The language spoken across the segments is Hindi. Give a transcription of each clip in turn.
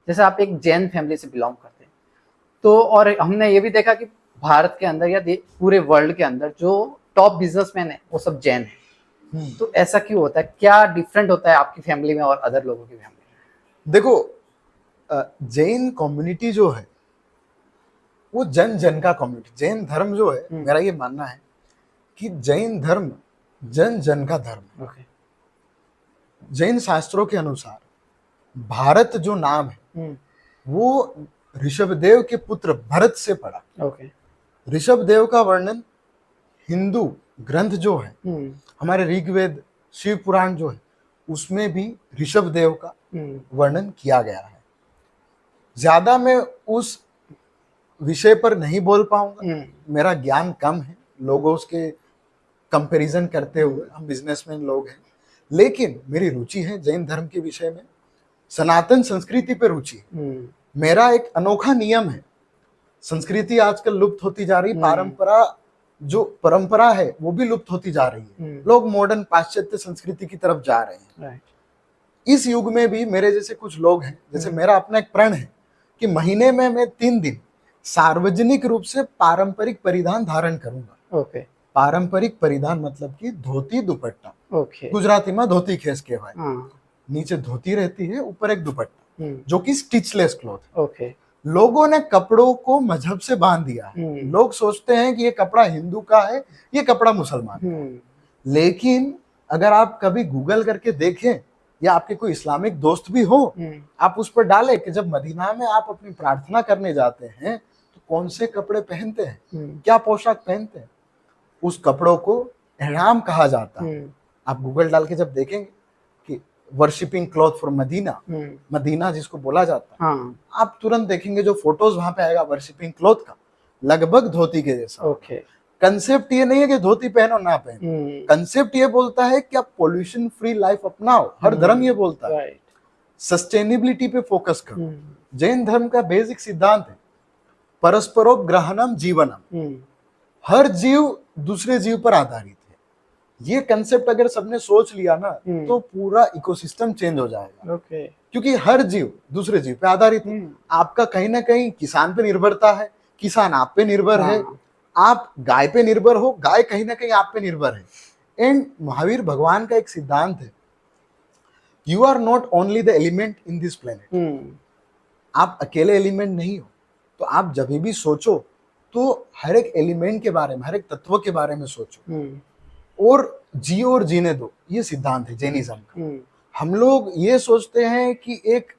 जैसे आप एक जैन फैमिली से बिलोंग करते हैं, तो और हमने ये भी देखा कि भारत के अंदर या पूरे वर्ल्ड के अंदर जो टॉप बिजनेसमैन है वो सब जैन है। तो ऐसा क्यों होता है? क्या डिफरेंट होता है आपकी फैमिली में और अदर लोगों की फैमिली में? देखो, जैन कम्युनिटी जो है वो जन जन का कम्युनिटी। जैन धर्म जो है, मेरा ये मानना है कि जैन धर्म जन जन का धर्म है। जैन शास्त्रों के अनुसार भारत जो नाम है वो ऋषभदेव के पुत्र भरत से पड़ा। ऋषभदेव का वर्णन हिंदू ग्रंथ जो है, हमारे ऋग्वेद शिव पुराण जो है, उसमें भी ऋषभदेव का वर्णन किया गया है। ज्यादा मैं उस विषय पर नहीं बोल पाऊंगा, मेरा ज्ञान कम है लोगों के कंपैरिजन करते हुए, हम बिजनेसमैन लोग हैं। लेकिन मेरी रुचि है जैन धर्म के विषय में, सनातन संस्कृति पर रुचि है। मेरा एक अनोखा नियम है, संस्कृति आजकल लुप्त होती जा रही, जो परंपरा है वो भी लुप्त होती जा रही है। लोग मॉडर्न पाश्चात्य संस्कृति की तरफ जा रहे हैं। इस युग में भी मेरे जैसे कुछ लोग हैं, जैसे मेरा अपना एक प्रण है कि महीने में मैं 3 दिन सार्वजनिक रूप से पारंपरिक परिधान धारण करूंगा। पारंपरिक परिधान मतलब कि धोती दुपट्टा। गुजराती में धोती खेस कहवाय। नीचे धोती रहती है, ऊपर एक दुपट्टा जो कि स्टिचलेस क्लॉथ है। लोगों ने कपड़ों को मजहब से बांध दिया है। लोग सोचते हैं कि ये कपड़ा हिंदू का है, ये कपड़ा मुसलमान का है। लेकिन अगर आप कभी गूगल करके देखें या आपके कोई इस्लामिक दोस्त भी हो, आप उस पर डालें कि जब मदीना में आप अपनी प्रार्थना करने जाते हैं तो कौन से कपड़े पहनते हैं, क्या पोशाक पहनते हैं, उस कपड़ों को एहराम कहा जाता है। आप गूगल डाल के जब देखेंगे कि worshipping cloth for Medina, Medina जिसको बोला जाता है, आप तुरंत देखेंगे जो फोटोज वहां पे आएगा वर्शिपिंग क्लॉथ का, लगभग धोती के जैसा। कंसेप्ट ये नहीं है कि धोती पहनो ना पहनो, कंसेप्ट ये बोलता है कि आप पॉल्यूशन फ्री लाइफ अपनाओ। हर धर्म ये बोलता है सस्टेनेबिलिटी पे फोकस करो। जैन धर्म का बेसिक सिद्धांत है परस्परोपग्रहणम जीवनम, हर जीव दूसरे जीव पर आधारित है। ये कंसेप्ट अगर सबने सोच लिया ना तो पूरा इकोसिस्टम चेंज हो जाएगा। क्योंकि हर जीव दूसरे जीव पे आधारित है। आपका कहीं ना कहीं किसान पे निर्भरता है, किसान आप पे निर्भर है, आप गाय पे निर्भर हो, गाय कहीं ना कहीं आप पे निर्भर है। एंड महावीर भगवान का एक सिद्धांत है, you are not only the element in this planet. आप अकेले एलिमेंट नहीं हो। तो आप जब भी सोचो तो हर एक एलिमेंट के बारे में, हर एक तत्व के बारे में सोचो और जियो और जीने दो। ये सिद्धांत है जैनिज्म का। हम लोग ये सोचते हैं कि एक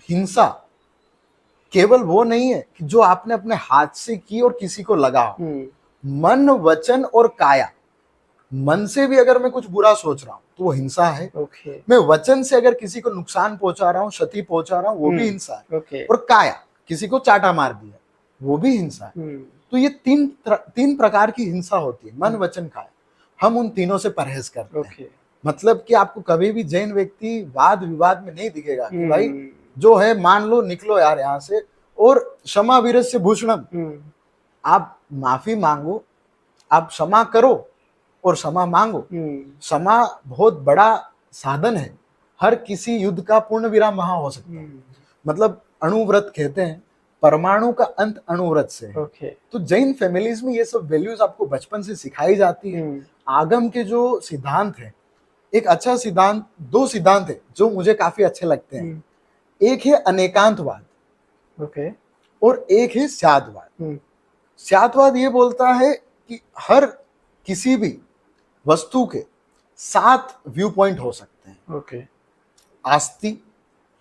हिंसा केवल वो नहीं है कि जो आपने अपने हाथ से की और किसी को लगा। मन, वचन और काया, मन से भी अगर मैं कुछ बुरा सोच रहा हूं तो वो हिंसा है। मैं वचन से अगर किसी को नुकसान पहुंचा रहा हूँ, क्षति पहुंचा रहा हूँ, वो भी हिंसा है। और काया, किसी को चाटा मार दिया, वो भी हिंसा है। तो ये तीन प्रकार की हिंसा होती है, मन, वचन, काया। हम उन तीनों से परहेज करते हैं। मतलब कि आपको कभी भी जैन व्यक्ति वाद विवाद में नहीं दिखेगा कि भाई जो है मान लो, निकलो यार यहाँ से, और क्षमा वीर से भूषणम, आप माफी मांगो, आप क्षमा करो और क्षमा मांगो। क्षमा बहुत बड़ा साधन है। हर किसी युद्ध का पूर्ण विराम वहां हो सकता है। मतलब अणुव्रत कहते हैं, परमाणु का अंत अणुव्रत से है। तो जैन फैमिलीज में ये सब वैल्यूज आपको बचपन से सिखाई जाती है। आगम के जो सिद्धांत है, एक अच्छा सिद्धांत, 2 सिद्धांत है जो मुझे काफी अच्छे लगते हैं। एक है अनेकांतवाद और एक है स्यादवाद। स्यादवाद ये बोलता है कि हर किसी भी वस्तु के 7 व्यू पॉइंट हो सकते हैं। आस्ति,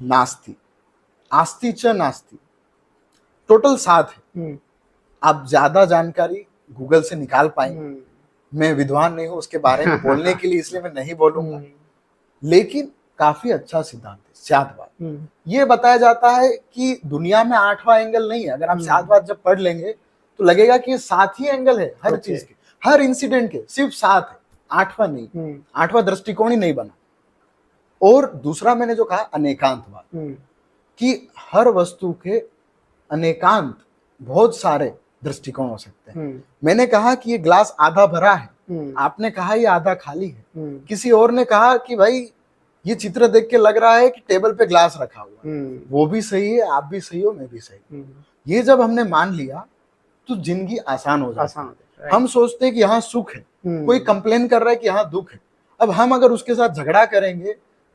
नास्ति, आस्ति च नास्ति, टोटल 7 है। आप ज्यादा जानकारी गूगल से निकाल पाएंगे। मैं विद्वान नहीं हूं उसके बारे में बोलने के लिए, इसलिए मैं नहीं बोलूंगा। लेकिन काफी अच्छा सिद्धांत है स्यादवाद। ये बताया जाता है कि दुनिया में 8वां एंगल नहीं है। अगर आप स्यादवाद जब पढ़ लेंगे तो लगेगा कि ये 7 ही एंगल है हर चीज के, हर इंसिडेंट के, सिर्फ 7 है, 8वां नहीं। 8वां दृष्टिकोण ही नहीं बना। और दूसरा मैंने जो कहा अनेकांतवाद, कि हर वस्तु के अनेकांत, बहुत सारे दृष्टिकोण हो सकते हैं। मैंने कहा कि ये ग्लास आधा भरा है, आपने कहा ये आधा खाली है, किसी और ने कहा कि भाई ये चित्र देख के लग रहा है कि टेबल पे ग्लास रखा हुआ है, वो भी सही है, आप भी सही हो, मैं भी सही। ये जब हमने मान लिया तो जिंदगी आसान हो जाती है। हम सोचते हैं कि यहाँ सुख है, कोई कंप्लेन कर रहा है कि यहाँ दुख है। अब हम अगर उसके साथ झगड़ा करेंगे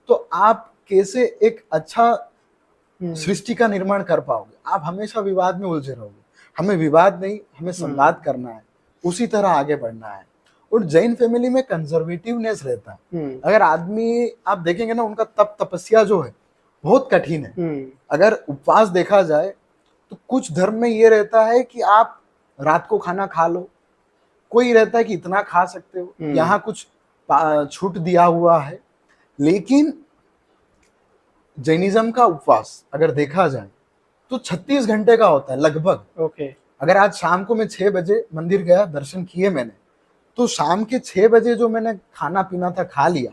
तो आप कैसे एक अच्छा सृष्टि का निर्माण कर पाओगे? आप हमेशा विवाद में उलझे रहोगे। हमें विवाद नहीं, हमें संवाद करना है, उसी तरह आगे बढ़ना है। और जैन फैमिली में कंजर्वेटिवनेस रहता है। अगर आदमी आप देखेंगे ना, उनका तप तपस्या जो है बहुत कठिन है। अगर उपवास देखा जाए तो कुछ धर्म में ये रहता है कि आप रात को खाना खा लो, कोई रहता है कि इतना खा सकते हो, यहाँ कुछ छूट दिया हुआ है। लेकिन जैनिज्म का उपवास अगर देखा जाए तो 36 घंटे का होता है लगभग। अगर आज शाम को मैं 6 बजे मंदिर गया, दर्शन किए मैंने, तो शाम के 6 बजे जो मैंने खाना पीना था खा लिया।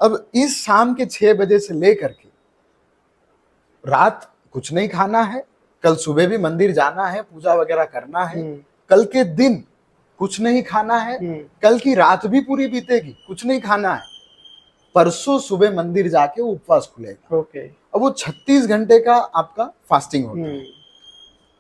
अब इस शाम के 6 बजे से लेकर के रात कुछ नहीं खाना है, कल सुबह भी मंदिर जाना है, पूजा वगैरह करना है, कल के दिन कुछ नहीं खाना है, कल की रात भी पूरी बीतेगी, कुछ नहीं खाना है, परसों सुबह मंदिर जाके उपवास खुलेगा। अब वो 36 घंटे का आपका फास्टिंग होता है।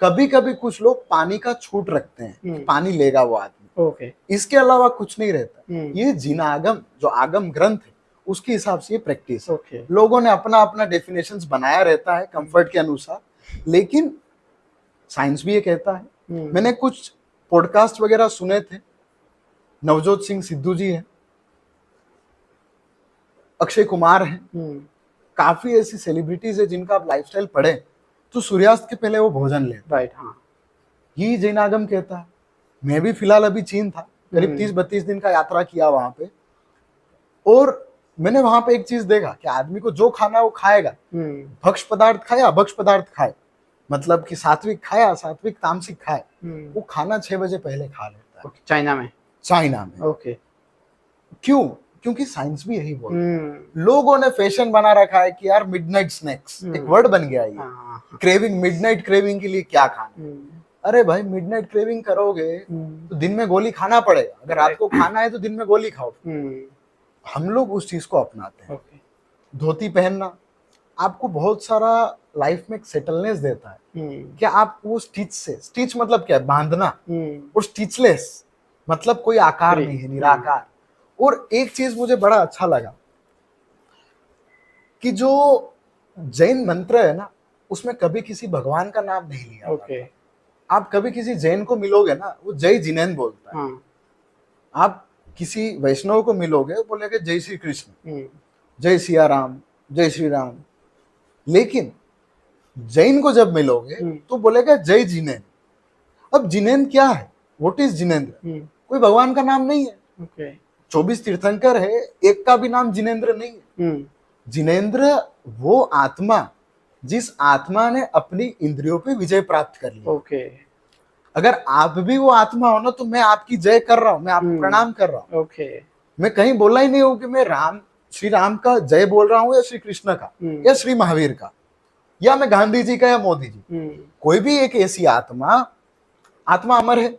कभी कभी कुछ लोग पानी का छूट रखते हैं, पानी लेगा वो आदमी, इसके अलावा कुछ नहीं रहता। ये जिनागम जो आगम ग्रंथ है उसके हिसाब से ये प्रैक्टिस है। लोगों ने अपना अपना डेफिनेशंस बनाया रहता है कंफर्ट के अनुसार, लेकिन साइंस भी ये कहता है। मैंने कुछ पॉडकास्ट वगैरह सुने थे, नवजोत सिंह सिद्धू जी हैं, अक्षय कुमार हैं, काफी ऐसी सेलिब्रिटीज है जिनका आप लाइफस्टाइल पढ़े तो सूर्यास्त के पहले वो भोजन ले। राइट, हाँ, ये जैनागम कहता है। मैं भी फिलहाल अभी चीन था, करीब 30-32 दिन का यात्रा किया वहां पे, और मैंने वहां पे एक चीज देखा कि आदमी को जो खाना वो खाएगा, भक्ष पदार्थ खाए अभक्ष पदार्थ खाए, मतलब कि सात्विक खाया सात्विक तामसिक खाए, वो खाना 6 बजे पहले खा लेता है। चाइना में ओके। क्यों? क्योंकि साइंस भी यही बोलता है। लोगों ने फैशन बना रखा है कि यार मिडनाइट स्नैक्स एक वर्ड बन गया है, क्रेविंग, मिडनाइट क्रेविंग के लिए क्या खाना। अरे भाई, मिडनाइट क्रेविंग करोगे तो दिन में गोली खाना पड़ेगा। अगर रात को खाना है तो दिन में गोली खाओ। हम लोग उस चीज को अपनाते हैं। धोती पहनना आपको बहुत सारा लाइफ में एक सेटलनेस देता है। क्या आप वो स्टिच मतलब क्या है? बांधना। और स्टिचलेस मतलब कोई आकार नहीं है, निराकार। और एक चीज मुझे बड़ा अच्छा लगा कि जो जैन मंत्र है ना, उसमें कभी किसी भगवान का नाम नहीं लिया। आप कभी किसी जैन को मिलोगे ना, वो जय जिनेन बोलता है। आप किसी वैष्णव को मिलोगे, वो बोलेगा जय श्री कृष्ण, जय सिया राम, जय श्री राम। लेकिन जैन को जब मिलोगे तो बोलेगा जय जिनेन। अब जिनेन क्या है? What is Jinendra? कोई भगवान का नाम नहीं है। 24 तीर्थंकर है, एक का भी नाम जिनेंद्र नहीं है। जिनेंद्र वो आत्मा जिस आत्मा ने अपनी इंद्रियों पे विजय प्राप्त कर ली। अगर आप भी वो आत्मा हो ना, तो मैं आपकी जय कर रहा हूं, मैं आपको प्रणाम कर रहा हूं। मैं कहीं बोला ही नहीं हूं कि मैं श्री राम का जय बोल रहा हूं, या श्री कृष्ण का, या श्री महावीर का, या मैं गांधी जी का, या मोदी जी। कोई भी एक ऐसी आत्मा अमर है।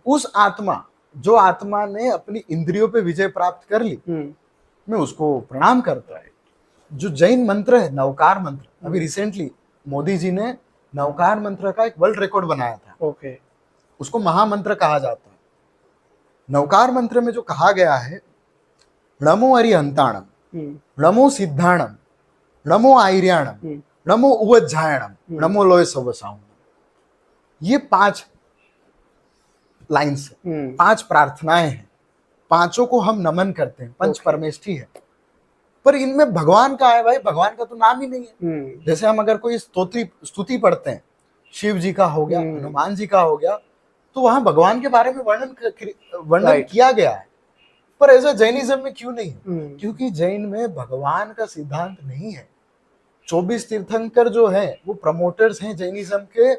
उस आत्मा, जो आत्मा ने अपनी इंद्रियों पे विजय प्राप्त कर ली, मैं उसको प्रणाम करता है। जो जैन मंत्र है, नवकार मंत्र, अभी रिसेंटली मोदी जी ने नवकार मंत्र का एक वर्ल्ड रिकॉर्ड बनाया था। उसको महामंत्र कहा जाता है। नवकार मंत्र में जो कहा गया है, नमो अरिहंताणम, नमो सिद्धाणम, नमो आयर्याणम, नमो उवज्जायणम, नमो लोय सवसाउणम। ये 5 लाइन्स है, 5 प्रार्थनाएं हैं, 5 को हम नमन करते हैं। पंच परमेष्ठी है, पर इनमें भगवान का है भाई, भगवान का तो नाम ही नहीं है। जैसे हम अगर कोई स्तुति पढ़ते हैं, शिव जी का हो गया, हनुमान जी का हो गया, तो वहां भगवान के बारे में वर्णन किया गया है। पर ऐसा जैनिज्म में क्यों नहीं है? क्योंकि जैन में भगवान का सिद्धांत नहीं है। 24 तीर्थंकर जो है वो प्रमोटर्स हैं जैनिज्म के।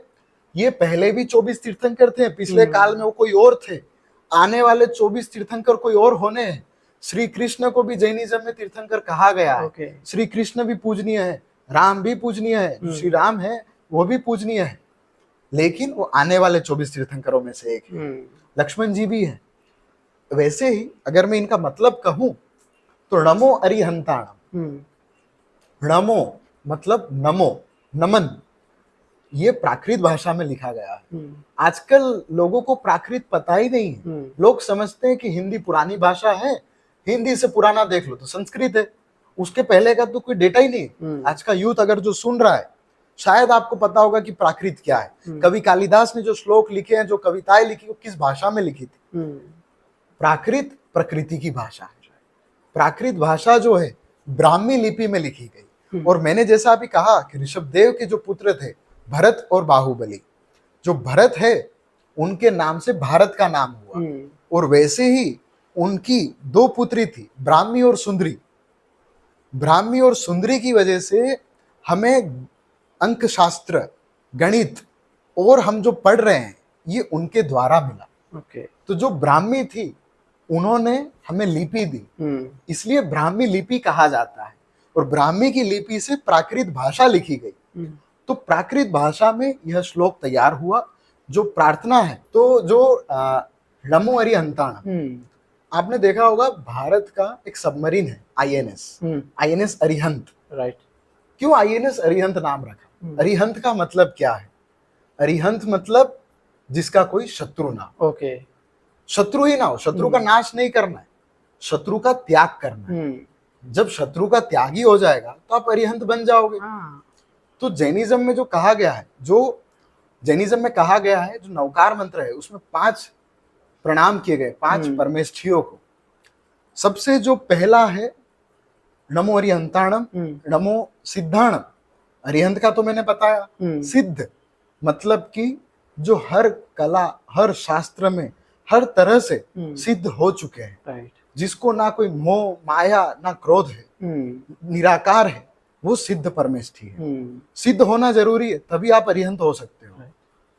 ये पहले भी 24 तीर्थंकर थे, पिछले काल में वो कोई और थे, आने वाले 24 तीर्थंकर कोई और होने हैं। श्री कृष्ण को भी जैनिज्म में तीर्थंकर कहा गया है। श्री कृष्ण भी पूजनीय है, राम भी पूजनीय है, श्री राम है वो भी पूजनीय है, लेकिन वो आने वाले 24 तीर्थंकरों में से एक है। लक्ष्मण जी भी है। वैसे ही अगर मैं इनका मतलब कहूं तो नमो अरिहंताणम, णमो मतलब नमो, नमन, ये प्राकृत भाषा में लिखा गया है। आजकल लोगों को प्राकृत पता ही नहीं है। लोग समझते हैं कि हिंदी पुरानी भाषा है, हिंदी से पुराना देख लो तो संस्कृत है, उसके पहले का तो कोई डेटा ही नहीं। आज का यूथ अगर जो सुन रहा है, शायद आपको पता होगा कि प्राकृत क्या है। कवि कालिदास ने जो श्लोक लिखे हैं, जो कविताएं लिखी, वो किस भाषा में लिखी थी? प्राकृत प्रकृति की भाषा है। प्राकृत भाषा जो है ब्राह्मी लिपि में लिखी गई। और मैंने जैसा अभी कहा कि ऋषभदेव के जो पुत्र थे भरत और बाहुबली, जो भरत है उनके नाम से भारत का नाम हुआ, और वैसे ही उनकी दो पुत्री थी, ब्राह्मी और सुंदरी। ब्राह्मी और सुंदरी की वजह से हमें अंक शास्त्र, गणित और हम जो पढ़ रहे हैं ये उनके द्वारा मिला। तो जो ब्राह्मी थी उन्होंने हमें लिपि दी, इसलिए ब्राह्मी लिपि कहा जाता है। और ब्राह्मी की लिपि से प्राकृत भाषा लिखी गई। तो प्राकृत भाषा में यह श्लोक तैयार हुआ जो प्रार्थना है। तो जो नमो अरिहंताणम, आपने देखा होगा भारत का एक सबमरीन है आईएनएस अरिहंत। राइट। क्यों आईएनएस अरिहंत नाम रखा? अरिहंत का मतलब क्या है? अरिहंत मतलब जिसका कोई शत्रु ना हो। ओके। शत्रु ही ना हो, शत्रु का नाश नहीं करना है, शत्रु का त्याग करना है। जब शत्रु का त्यागी हो जाएगा तो आप अरिहंत बन जाओगे। तो जैनिज्म में जो कहा गया है, जो नवकार मंत्र है, उसमें 5 प्रणाम किए गए, 5 परमेष्ठियों को। सबसे जो पहला है नमो अरिहंताणम, नमो सिद्धाणम। अरिहंत का तो मैंने बताया। सिद्ध मतलब कि जो हर कला, हर शास्त्र में हर तरह से सिद्ध हो चुके हैं, जिसको ना कोई मोह माया ना क्रोध है, निराकार है, वो सिद्ध परमेष्ठी है। सिद्ध होना जरूरी है, तभी आप अरिहंत हो सकते हो।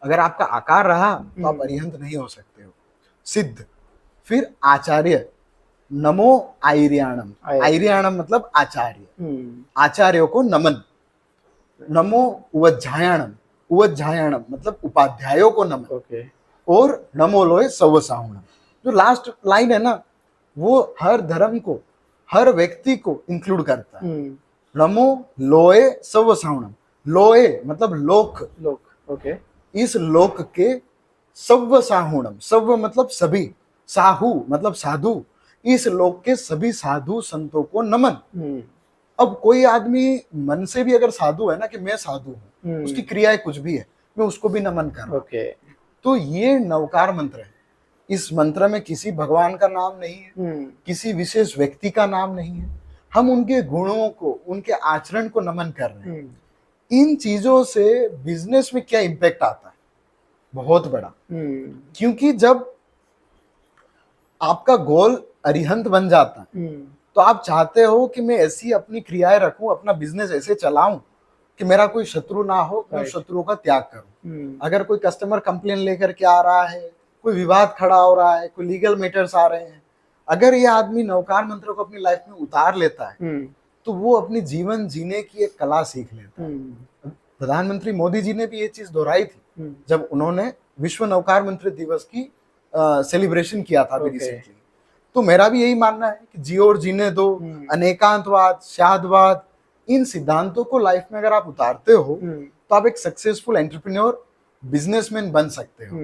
अगर आपका आकार रहा तो आप अरिहंत नहीं हो सकते हो। सिद्ध। फिर आचार्य, नमो आर्याणम। आर्याणम मतलब आचार्य, आचार्यों को नमन। नमो उवज्झायाणम, उवज्झायाणम मतलब उपाध्यायों को नमन। और नमो लोए सव्वसाहुणम, जो लास्ट लाइन है ना, वो हर धर्म को, हर व्यक्ति को इंक्लूड करता है। नमो लोए सव्वसाहुणम। लोए मतलब लोक, ओके। इस लोक के सव्वसाहुणम, सव्व मतलब सभी, साहु मतलब साधु, इस लोक के सभी साधु संतों को नमन। अब कोई आदमी मन से भी अगर साधु है ना, कि मैं साधु हूं, उसकी क्रियाएं कुछ भी है, मैं उसको भी नमन कर रहा हूं। तो ये नवकार मंत्र है। इस मंत्र में किसी भगवान का नाम नहीं है, किसी विशेष व्यक्ति का नाम नहीं है, हम उनके गुणों को, उनके आचरण को नमन कर रहे हैं। इन चीजों से बिजनेस में क्या इंपैक्ट आता है? बहुत बड़ा। क्योंकि जब आपका गोल अरिहंत बन जाता है, तो आप चाहते हो कि मैं ऐसी अपनी क्रियाएं रखूं, अपना बिजनेस ऐसे चलाऊं कि मेरा कोई शत्रु ना हो, मैं शत्रुओं का त्याग करूं। अगर कोई कस्टमर कंप्लेन लेकर के आ रहा है, कोई विवाद खड़ा हो रहा है, कोई लीगल मैटर्स आ रहे हैं, अगर ये आदमी नवकार मंत्र को अपनी लाइफ में उतार लेता है, तो वो अपनी जीवन जीने की एक कला सीख लेता है। प्रधानमंत्री मोदी जी ने भी ये चीज दोहराई थी जब उन्होंने विश्व नवकार मंत्र दिवस की सेलिब्रेशन किया था अभी रिसेंटली। तो मेरा भी यही मानना है कि जियो और जीने दो, अनेकांतवाद, शादवाद, इन सिद्धांतों को लाइफ में अगर आप उतारते हो तो आप एक सक्सेसफुल एंटरप्रेन्योर, बिजनेसमैन बन सकते हो।